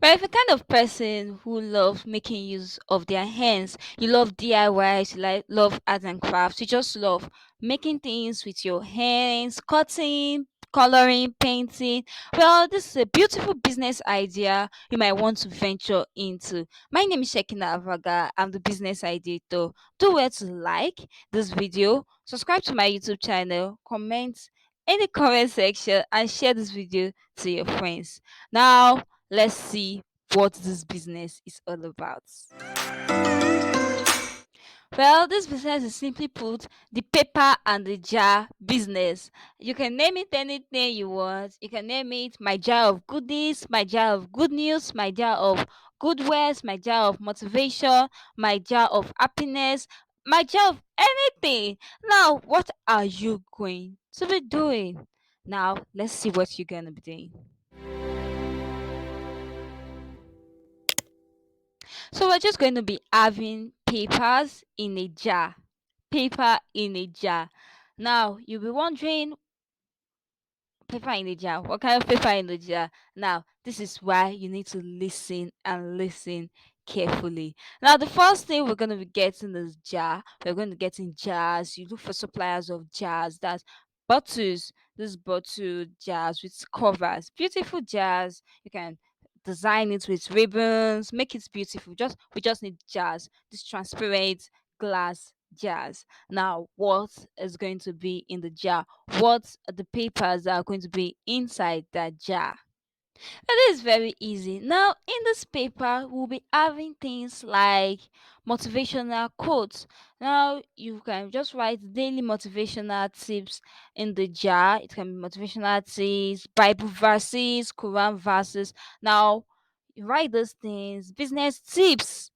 But if you're kind of person who loves making use of their hands, you love DIYs, you like love art and crafts, you just love making things with your hands, cutting, coloring, painting. Well, this is a beautiful business idea you might want to venture into. My name is Shekina Avaga. I'm the business idea. Do well to like this video, subscribe to my YouTube channel, comment in the comment section, and share this video to your friends. Now, let's see what this business is all about. Well, this business is simply put the paper and the jar business. You can name it anything you want. You can name it my jar of goodies, my jar of good news, my jar of good words, my jar of motivation, my jar of happiness, my jar of anything. Now, what are you going to be doing? Now, let's see what you're going to be doing. So we're just going to be having papers in a jar. Paper in a jar. Now you'll be wondering, paper in a jar. What kind of paper in the jar? Now, this is why you need to listen and listen carefully. Now, the first thing we're going to be getting is jar. We're going to get in jars. You look for suppliers of jars. That's bottles. This bottle jars with covers. Beautiful jars. You can design it with ribbons. Make it beautiful. Just we just need jars. This transparent glass jars. Now, what is going to be in the jar? What are the papers that are going to be inside that jar? It is very easy. Now, in this paper, we'll be having things like motivational quotes. Now, you can just write daily motivational tips in the jar. It can be motivational tips, Bible verses, Quran verses. Now, you write those things, business tips,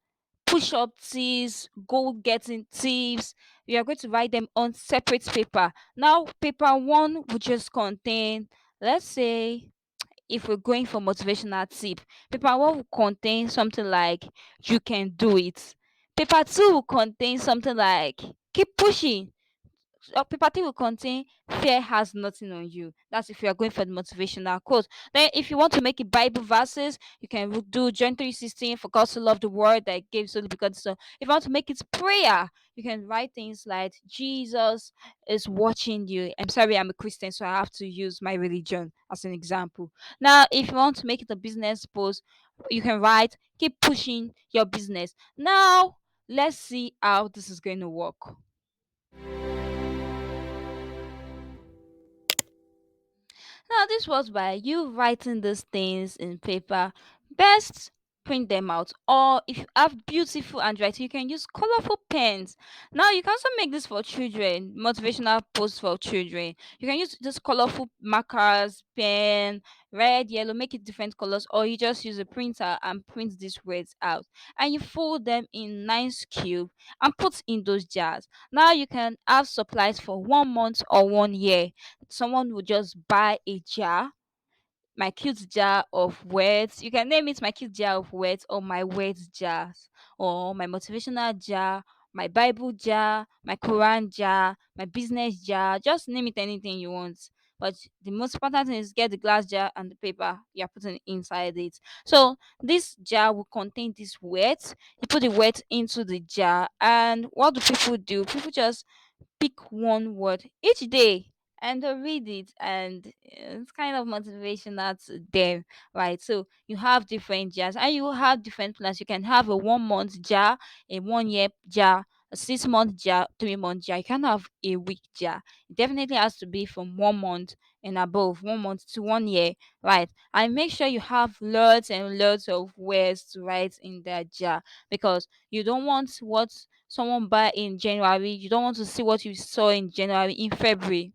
push up tips, goal getting tips. We are going to write them on separate paper. Now, paper one will just contain, let's say, if we're going for motivational tip, paper one will contain something like you can do it. Paper two will contain something like keep pushing. Paper three will contain fear has nothing on you. That's if you are going for the motivational quote. Then if you want to make it Bible verses, you can do John 3:16, for God to love the world that gave so because. So if you want to make it prayer, you can write things like Jesus is watching you. I'm sorry, I'm a Christian, so I have to use my religion as an example. Now, if you want to make it a business post, you can write keep pushing your business. Now, let's see how this is going to work. Now, this was by you writing these things in paper. Best print them out, or if you have beautiful handwriting, you can use colorful pens. Now, you can also make this for children, motivational posts for children. You can use just colorful markers, pen, red, yellow, make it different colors, or you just use a printer and print these words out. And you fold them in nice cube and put in those jars. Now, you can have supplies for 1 month or 1 year. Someone would just buy a jar, my cute jar of words. You can name it my cute jar of words or my words jars or my motivational jar, my Bible jar, my Quran jar, my business jar. Just name it anything you want. But the most important thing is get the glass jar and the paper you're putting inside it. So this jar will contain this wet. You put the wet into the jar, and what do people do? People just pick one word each day and they'll read it, and it's kind of motivational to them, right? So you have different jars and you have different plans. You can have a 1 month jar, a 1 year jar, a 6 month jar, 3 month jar. You can have a week jar. It definitely has to be from 1 month and above, 1 month to 1 year, right? And make sure you have lots and lots of words to write in that jar, because you don't want what someone buy in January, you don't want to see what you saw in January in February.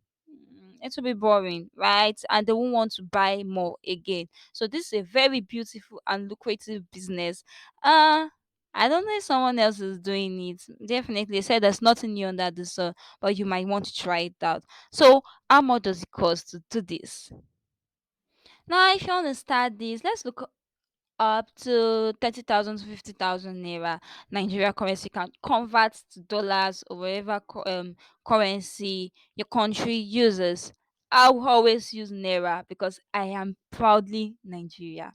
It will be boring, right? And they won't want to buy more again. So this is a very beautiful and lucrative business. I don't know if someone else is doing it. Definitely said there's nothing new under the sun, but you might want to try it out. So how much does it cost to do this? Now, if you want to start this, let's look up to 30,000 to 50,000 naira Nigeria currency can convert to dollars or whatever currency your country uses. I will always use naira because I am proudly Nigeria.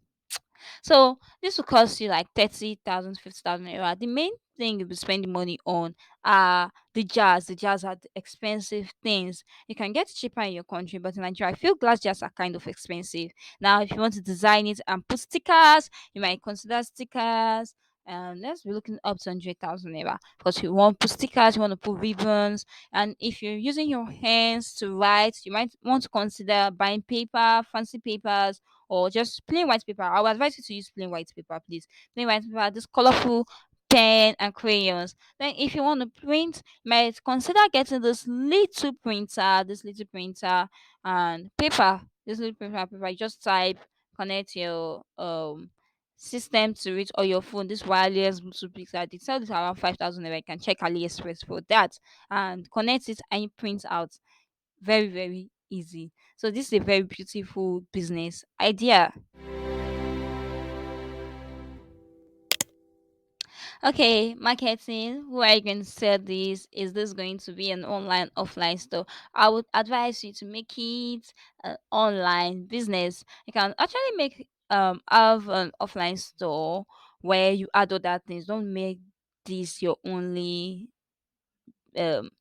So this will cost you like 30,000, 50,000 naira. The main thing you'll be spending money on are the jars. The jars are the expensive things. You can get cheaper in your country, but in Nigeria, I feel glass jars are kind of expensive. Now, if you want to design it and put stickers, you might consider stickers. Let's be looking up to 100,000 naira because you want to put stickers, you want to put ribbons, and if you're using your hands to write, you might want to consider buying paper, fancy papers, or just plain white paper. I would advise you to use plain white paper, please. Plain white paper, this colorful pen and crayons. Then, if you want to print, you might consider getting this little printer and paper. This little paper. You just type, connect your system to it, or your phone. This wireless Bluetooth printer. They sell this around 5,000 naira. You can check AliExpress for that and connect it and you print out. Very, very easy. So this is a very beautiful business idea. Okay, marketing. Who are you going to sell this? Is this going to be an online, offline store? I would advise you to make it an online business. You can actually make have an offline store where you add other things. Don't make this your only um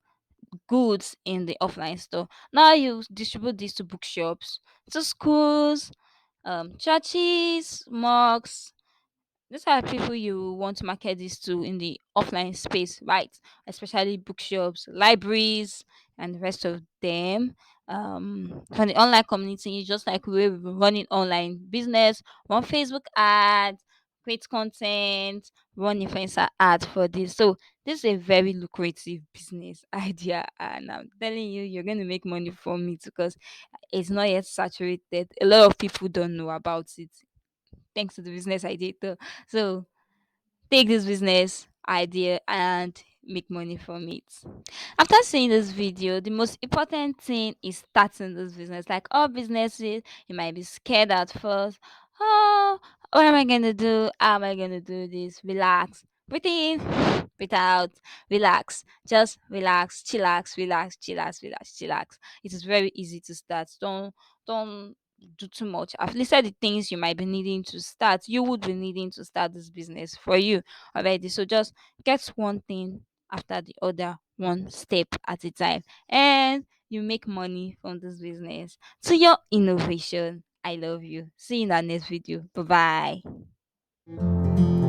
goods in the offline store. Now you distribute this to bookshops, to schools, churches, mosques. These are people you want to market this to in the offline space, right? Especially bookshops, libraries, and the rest of them. For the online community, just like we're running online business, run Facebook ads, create content, run influencer ads for this. So this is a very lucrative business idea, and I'm telling you, you're going to make money from it because it's not yet saturated. A lot of people don't know about it thanks to the business idea too. So take this business idea and make money from it. After seeing this video, the most important thing is starting this business. Like all businesses, you might be scared at first. Oh, what am I gonna do? How am I gonna do this? Relax. Breathe in, breathe out, relax. Just relax, chillax, relax, chillax, relax, chillax. It is very easy to start. Don't do too much. I've listed the things you might be needing to start. You would be needing to start this business for you already. So just get one thing after the other, one step at a time, and you make money from this business. To your innovation, I love you. See you in the next video. Bye bye.